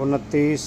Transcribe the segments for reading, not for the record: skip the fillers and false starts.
29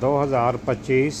2025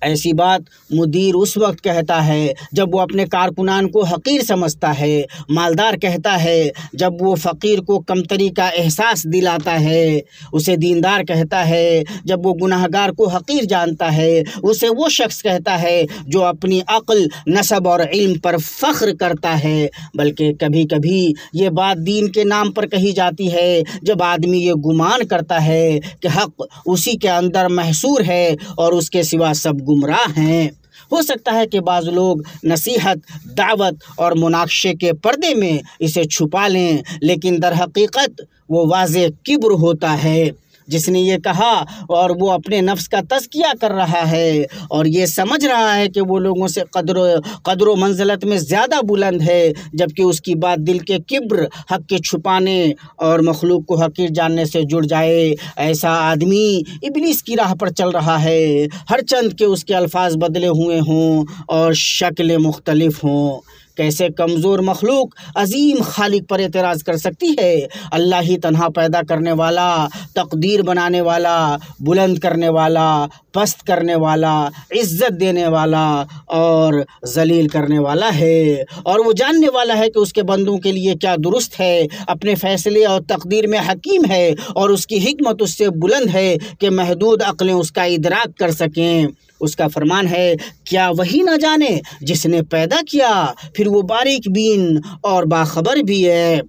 ایسی بات مدیر اس وقت کہتا ہے جب وہ اپنے کارکنان کو حقیر سمجھتا ہے، مالدار کہتا ہے جب وہ فقیر کو کمتری کا احساس دلاتا ہے، اسے دیندار کہتا ہے جب وہ گناہگار کو حقیر جانتا ہے، اسے وہ شخص کہتا ہے جو اپنی عقل، نسب اور علم پر فخر کرتا ہے۔ بلکہ کبھی کبھی یہ بات دین کے نام پر کہی جاتی ہے جب آدمی یہ گمان کرتا ہے کہ حق اسی کے اندر محصور ہے اور اس کے سوا سب گمراہ ہیں۔ ہو سکتا ہے کہ بعض لوگ نصیحت، دعوت اور مناقشے کے پردے میں اسے چھپا لیں، لیکن در حقیقت وہ واضح کبر ہوتا ہے۔ جس نے یہ کہا اور وہ اپنے نفس کا تزکیہ کر رہا ہے اور یہ سمجھ رہا ہے کہ وہ لوگوں سے قدر و منزلت میں زیادہ بلند ہے، جبکہ اس کی بات دل کے کبر، حق کے چھپانے اور مخلوق کو حقیر جاننے سے جڑ جائے، ایسا آدمی ابلیس کی راہ پر چل رہا ہے، ہر چند کہ اس کے الفاظ بدلے ہوئے ہوں اور شکلیں مختلف ہوں۔ کیسے کمزور مخلوق عظیم خالق پر اعتراض کر سکتی ہے؟ اللہ ہی تنہا پیدا کرنے والا، تقدیر بنانے والا، بلند کرنے والا، پست کرنے والا، عزت دینے والا اور ذلیل کرنے والا ہے، اور وہ جاننے والا ہے کہ اس کے بندوں کے لیے کیا درست ہے، اپنے فیصلے اور تقدیر میں حکیم ہے، اور اس کی حکمت اس سے بلند ہے کہ محدود عقلیں اس کا ادراک کر سکیں۔ اس کا فرمان ہے، کیا وہی نہ جانے جس نے پیدا کیا، پھر وہ باریک بین اور باخبر بھی ہے۔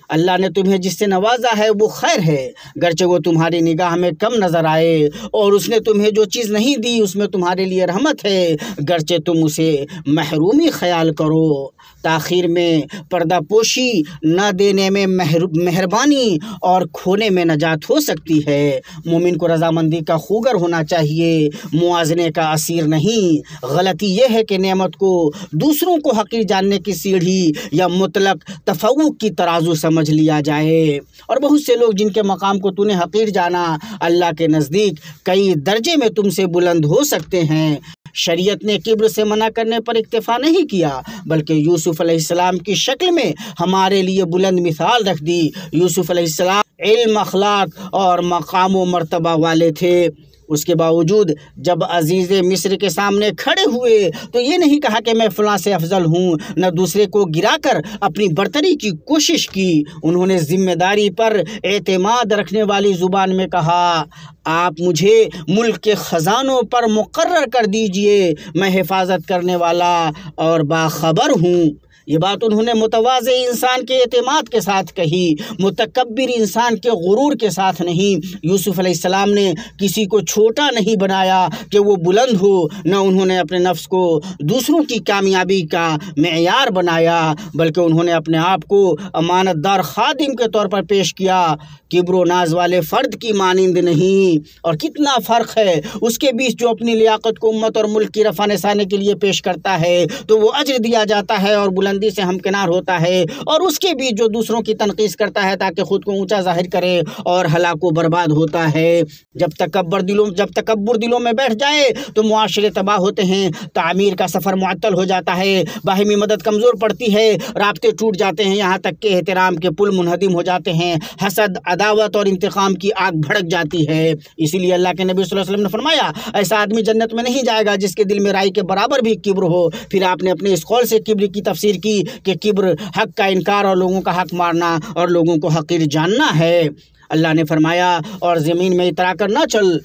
اللہ نے تمہیں جس سے نوازا ہے وہ خیر ہے، گرچہ وہ تمہاری نگاہ میں کم نظر آئے، اور اس نے تمہیں جو چیز نہیں دی اس میں تمہارے لیے رحمت ہے، گرچہ تم اسے محرومی خیال کرو۔ تاخیر میں پردہ پوشی، نہ دینے میں مہربانی اور کھونے میں نجات ہو سکتی ہے۔ مومن کو رضامندی کا خوگر ہونا چاہیے، موازنے کا اسیر نہیں۔ غلطی یہ ہے کہ نعمت کو دوسروں کو حقیر جاننے کی سیڑھی یا مطلق تفوق کی ترازو سمجھ لیا جائے، اور بہت سے لوگ جن کے مقام کو تو نے حقیر جانا، اللہ کے نزدیک کئی درجے میں تم سے بلند ہو سکتے ہیں۔ شریعت نے کبر سے منع کرنے پر اکتفا نہیں کیا، بلکہ یوسف علیہ السلام کی شکل میں ہمارے لیے بلند مثال رکھ دی۔ یوسف علیہ السلام علم، اخلاق اور مقام و مرتبہ والے تھے، اس کے باوجود جب عزیز مصر کے سامنے کھڑے ہوئے تو یہ نہیں کہا کہ میں فلاں سے افضل ہوں، نہ دوسرے کو گرا کر اپنی برتری کی کوشش کی۔ انہوں نے ذمہ داری پر اعتماد رکھنے والی زبان میں کہا، آپ مجھے ملک کے خزانوں پر مقرر کر دیجئے، میں حفاظت کرنے والا اور باخبر ہوں۔ یہ بات انہوں نے متواضع انسان کے اعتماد کے ساتھ کہی، متکبر انسان کے غرور کے ساتھ نہیں۔ یوسف علیہ السلام نے کسی کو چھوٹا نہیں بنایا کہ وہ بلند ہو، نہ انہوں نے اپنے نفس کو دوسروں کی کامیابی کا معیار بنایا، بلکہ انہوں نے اپنے آپ کو امانت دار خادم کے طور پر پیش کیا، کبر و ناز والے فرد کی مانند نہیں۔ اور کتنا فرق ہے اس کے بیچ جو اپنی لیاقت کو امت اور ملک کی رفع نسانے کے لیے پیش کرتا ہے تو وہ اجر دیا جاتا ہے اور بلندی سے ہمکنار ہوتا ہے، اور اس کے بیچ جو دوسروں کی تنقیص کرتا ہے تاکہ خود کو اونچا ظاہر کرے اور ہلاک و برباد ہوتا ہے۔ جب تکبر دلوں میں بیٹھ جائے تو معاشرے تباہ ہوتے ہیں، تعمیر کا سفر معطل ہو جاتا ہے، باہمی مدد کمزور پڑتی ہے، رابطے ٹوٹ جاتے ہیں، یہاں تک کہ احترام کے پل منہدم ہو جاتے ہیں، حسد، عداوت اور انتقام کی آگ بھڑک جاتی ہے۔ اسی لیے اللہ کے نبی صلی اللہ علیہ وسلم نے فرمایا، ایسا آدمی جنت میں نہیں جائے گا جس کے دل میں رائی کے برابر بھی کبر ہو۔ پھر آپ نے اپنے اس قول سے کبر کی تفسیر کی کہ کبر حق کا انکار اور لوگوں کا حق مارنا اور لوگوں کو حقیر جاننا ہے۔ اللہ نے فرمایا، اور زمین میں اترا کر نہ چل،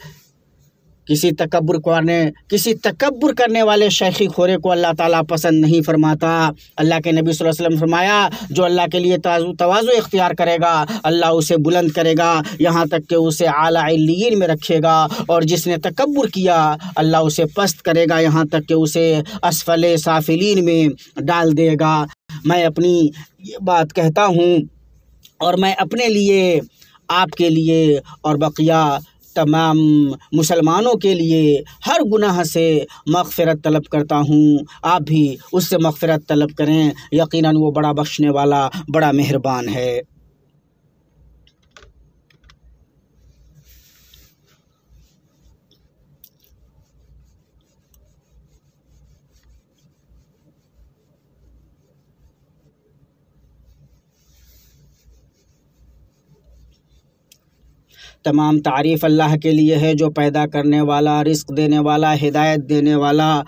کسی تکبر کرنے والے شیخی خورے کو اللہ تعالیٰ پسند نہیں فرماتا۔ اللہ کے نبی صلی اللہ علیہ وسلم فرمایا، جو اللہ کے لیے تواضع اختیار کرے گا اللہ اسے بلند کرے گا، یہاں تک کہ اسے اعلیٰ علیین میں رکھے گا، اور جس نے تکبر کیا اللہ اسے پست کرے گا، یہاں تک کہ اسے اسفل سافلین میں ڈال دے گا۔ میں اپنی یہ بات کہتا ہوں اور میں اپنے لیے، آپ کے لیے اور بقیہ تمام مسلمانوں کے لیے ہر گناہ سے مغفرت طلب کرتا ہوں، آپ بھی اس سے مغفرت طلب کریں، یقیناً وہ بڑا بخشنے والا، بڑا مہربان ہے۔ تمام تعریف اللہ کے لیے ہے جو پیدا کرنے والا، رزق دینے والا، ہدایت دینے والا،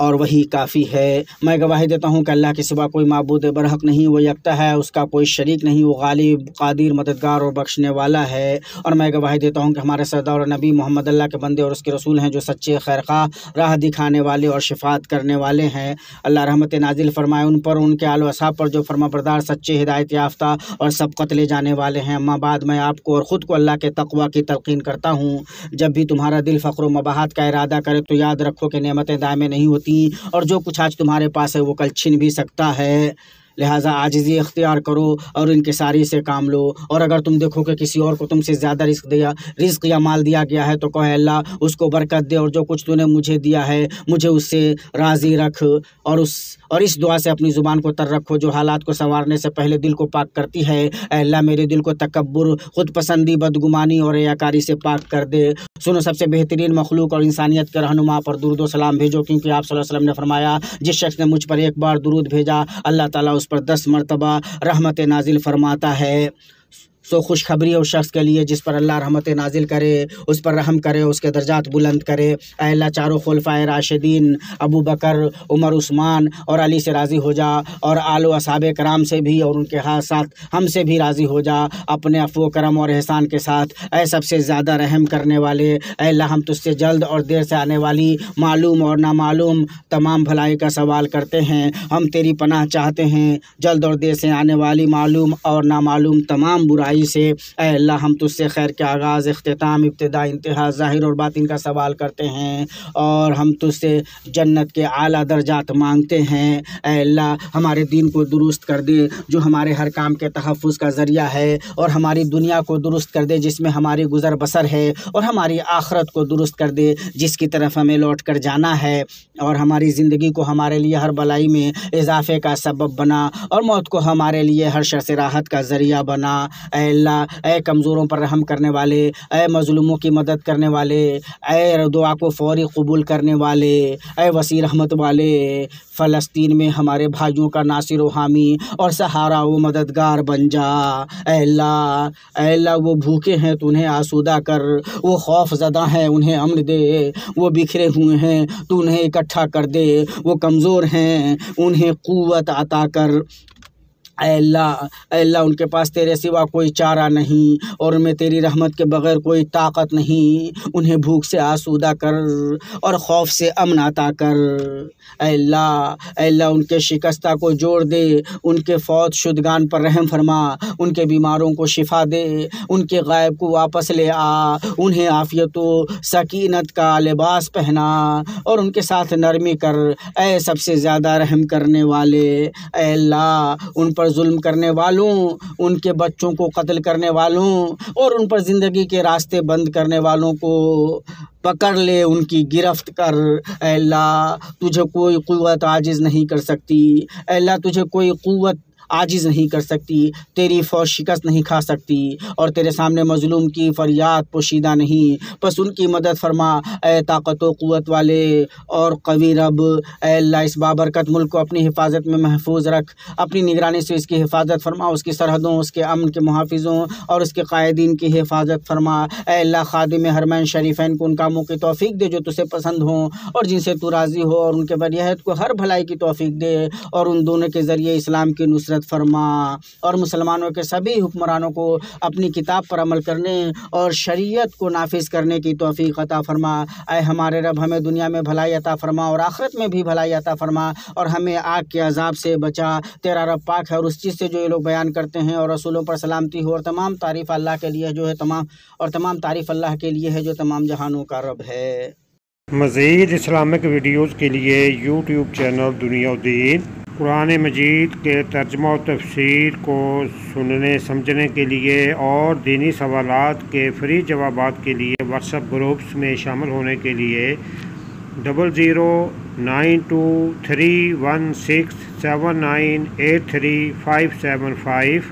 اور وہی کافی ہے۔ میں گواہی دیتا ہوں کہ اللہ کے سوا کوئی معبود برحق نہیں، وہ یکتا ہے، اس کا کوئی شریک نہیں، وہ غالب، قادر، مددگار اور بخشنے والا ہے۔ اور میں گواہی دیتا ہوں کہ ہمارے سردار اور نبی محمد اللہ کے بندے اور اس کے رسول ہیں، جو سچے، خیرخواہ، راہ دکھانے والے اور شفاعت کرنے والے ہیں۔ اللہ رحمت نازل فرمائے ان پر، ان کے آل و اصحاب پر جو فرما بردار، سچے، ہدایت یافتہ اور سبقت لے جانے والے ہیں۔ اما بعد، میں آپ کو اور خود کو اللہ کے تقوی کی تلقین کرتا ہوں۔ جب بھی تمہارا دل فخر و مباحت کا ارادہ کرے تو یاد رکھو کہ نعمتیں دائمیں نہیں ہوتی، اور جو کچھ آج تمہارے پاس ہے وہ کل چھن بھی سکتا ہے۔ لہٰذا عاجزی اختیار کرو اور انکساری سے کام لو، اور اگر تم دیکھو کہ کسی اور کو تم سے زیادہ رزق یا مال دیا گیا ہے تو کہو اللہ اس کو برکت دے، اور جو کچھ تو نے مجھے دیا ہے مجھے اس سے راضی رکھ، اور اس دعا سے اپنی زبان کو تر رکھو جو حالات کو سنوارنے سے پہلے دل کو پاک کرتی ہے۔ اے اللہ میرے دل کو تکبر، خود پسندی، بدگمانی اور ریاکاری سے پاک کر دے۔ سنو، سب سے بہترین مخلوق اور انسانیت کے رہنما پر درود و سلام بھیجو، کیونکہ آپ صلی اللہ علیہ وسلم نے فرمایا جس شخص نے مجھ پر ایک بار درود بھیجا اللہ تعالیٰ اس پر 10 مرتبہ رحمت نازل فرماتا ہے۔ سو خوشخبری اس شخص کے لیے جس پر اللہ رحمت نازل کرے، اس پر رحم کرے، اس کے درجات بلند کرے۔ اے اللہ چاروں خلفائے راشدین ابو بکر، عمر، عثمان اور علی سے راضی ہو جا، اور آل و اصحاب کرام سے بھی، اور ان کے ساتھ ہم سے بھی راضی ہو جا اپنے عفو و کرم اور احسان کے ساتھ۔ اے سب سے زیادہ رحم کرنے والے، اے اللہ ہم تجھ سے جلد اور دیر سے آنے والی معلوم اور نامعلوم تمام بھلائی کا سوال کرتے ہیں۔ ہم تیری پناہ چاہتے ہیں جلد اور دیر سے آنے والی معلوم اور نامعلوم تمام برائی سے۔ اے اللہ ہم تجھ سے خیر کے آغاز، اختتام، ابتدا، انتہا، ظاہر اور باطن کا سوال کرتے ہیں، اور ہم تجھ سے جنت کے اعلیٰ درجات مانگتے ہیں۔ اے اللہ ہمارے دین کو درست کر دے جو ہمارے ہر کام کے تحفظ کا ذریعہ ہے، اور ہماری دنیا کو درست کر دے جس میں ہماری گزر بسر ہے، اور ہماری آخرت کو درست کر دے جس کی طرف ہمیں لوٹ کر جانا ہے، اور ہماری زندگی کو ہمارے لیے ہر بلائی میں اضافے کا سبب بنا، اور موت کو ہمارے لیے ہر شر سے راحت کا ذریعہ بنا۔ اے اللہ، اے کمزوروں پر رحم کرنے والے، اے مظلوموں کی مدد کرنے والے، اے دعا کو فوری قبول کرنے والے، اے وسیع رحمت والے، فلسطین میں ہمارے بھائیوں کا ناصر و حامی اور سہارا و مددگار بن جا۔ اے اللہ وہ بھوکے ہیں تو انہیں آسودہ کر، وہ خوف زدہ ہیں انہیں امن دے، وہ بکھرے ہوئے ہیں تو انہیں اکٹھا کر دے، وہ کمزور ہیں انہیں قوت عطا کر۔ اے اللہ ان کے پاس تیرے سوا کوئی چارہ نہیں، اور ان میں تیری رحمت کے بغیر کوئی طاقت نہیں، انہیں بھوک سے آسودہ کر اور خوف سے امن عطا کر۔ اے اللہ ان کے شکستہ کو جوڑ دے، ان کے فوت شدگان پر رحم فرما، ان کے بیماروں کو شفا دے، ان کے غائب کو واپس لے آ، انہیں عافیت و سکینت کا لباس پہنا، اور ان کے ساتھ نرمی کر۔ اے سب سے زیادہ رحم کرنے والے، اے اللہ ان پر ظلم کرنے والوں، ان کے بچوں کو قتل کرنے والوں، اور ان پر زندگی کے راستے بند کرنے والوں کو پکڑ لے، ان کی گرفت کر۔ اے اللہ تجھے کوئی قوت عاجز نہیں کر سکتی، اے اللہ تجھے کوئی قوت عاجز نہیں کر سکتی، تیری فوج شکست نہیں کھا سکتی، اور تیرے سامنے مظلوم کی فریاد پوشیدہ نہیں، بس ان کی مدد فرما۔ اے طاقت و قوت والے اور قوی رب، اے اللہ اس بابرکت ملک کو اپنی حفاظت میں محفوظ رکھ، اپنی نگرانی سے اس کی حفاظت فرما، اس کی سرحدوں، اس کے امن کے محافظوں اور اس کے قائدین کی حفاظت فرما۔ اے اللہ خادم حرمین شریفین کو ان کاموں کی توفیق دے جو تجھے پسند ہوں اور جن سے تو راضی ہو، اور ان کے ولیعہد کو ہر بھلائی کی توفیق دے، اور ان دونوں کے ذریعے اسلام کی نصرت فرما، اور مسلمانوں کے سبھی حکمرانوں کو اپنی کتاب پر عمل کرنے اور شریعت کو نافذ کرنے کی توفیق عطا فرما۔ اے ہمارے رب ہمیں دنیا میں بھلائی عطا فرما اور آخرت میں بھی بھلائی عطا فرما، اور ہمیں آگ کے عذاب سے بچا۔ تیرا رب پاک ہے اور اس چیز سے جو یہ لوگ بیان کرتے ہیں، اور رسولوں پر سلامتی ہو، اور تمام تعریف اللہ کے لیے جو ہے تمام تعریف اللہ کے لیے ہے جو تمام جہانوں کا رب ہے۔ مزید اسلامک ویڈیوز کے لیے یوٹیوب چینل دنیا و دین، قرآن مجید کے ترجمہ و تفسیر کو سننے سمجھنے کے لیے اور دینی سوالات کے فری جوابات کے لیے واٹس ایپ گروپس میں شامل ہونے کے لیے 00923167983575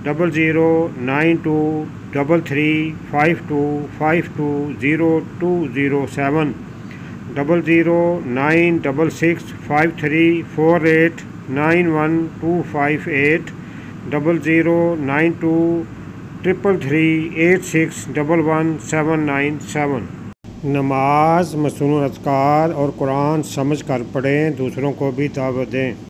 00923352520207 0096653489128 0092 3338611797۔ نماز، مسنون اذکار اور قرآن سمجھ کر پڑھیں، دوسروں کو بھی دعوت دیں۔